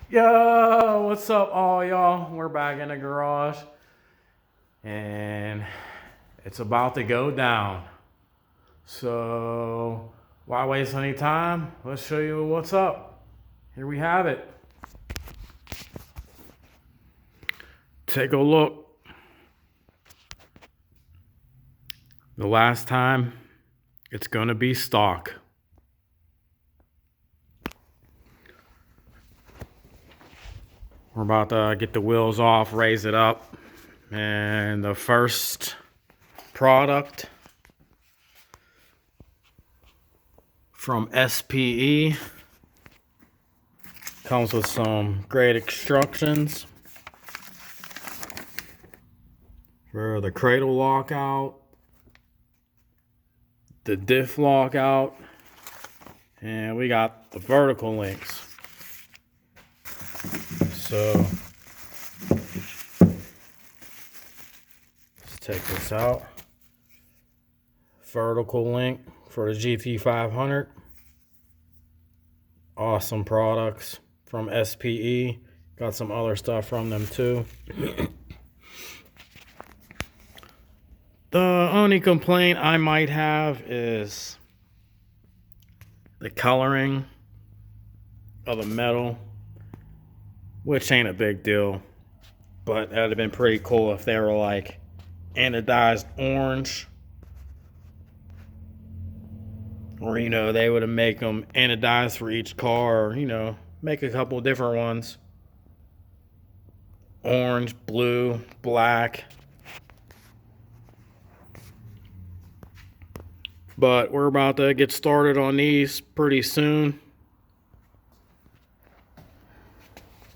Yo, what's up, all y'all? We're back in the garage, and it's about to go down. So, why waste any time? Let's show you what's up. Here we have it. Take a look. The last time, it's gonna be stock. We're about to get the wheels off, raise it up, and the first product from SPE comes with some great instructions for the cradle lockout, the diff lockout, and we got the vertical links. So let's take this out. Vertical link for the gt500. Awesome products from SPE. Got some other stuff from them too. The only complaint I might have is the coloring of the metal, which ain't a big deal, but that'd have been pretty cool if they were like anodized orange, or they would have make them anodized for each car, or make a couple different ones: orange, blue, black. But we're about to get started on these pretty soon.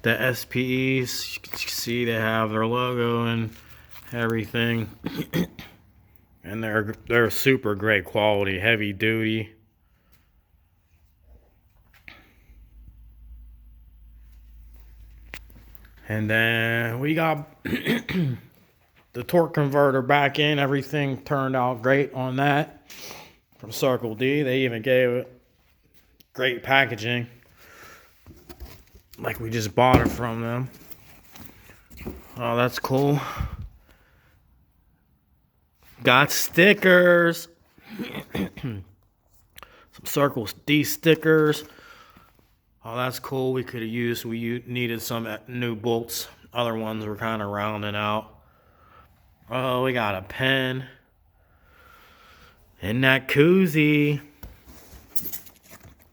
The SPEs, you can see they have their logo and everything. And they're super great quality, heavy duty. And then we got the torque converter back in. Everything turned out great on that from Circle D. They even gave it great packaging, like we just bought it from them. Oh, that's cool. Got stickers. Some Circle D stickers. Oh, that's cool. We needed some new bolts. Other ones were kind of rounding out. Oh, we got a pen. And that koozie.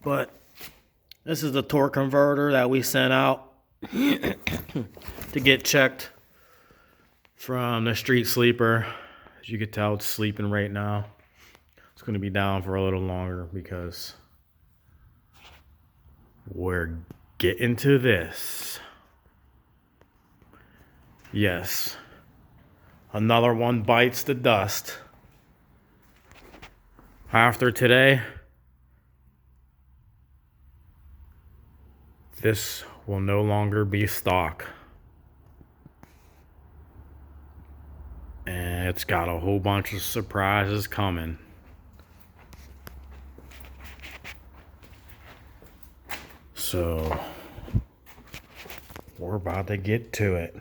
But this is the torque converter that we sent out to get checked from the street sleeper. As you can tell, it's sleeping right now. It's going to be down for a little longer because we're getting to this. Yes. Another one bites the dust. After today, this will no longer be stock. And it's got a whole bunch of surprises coming. So, we're about to get to it.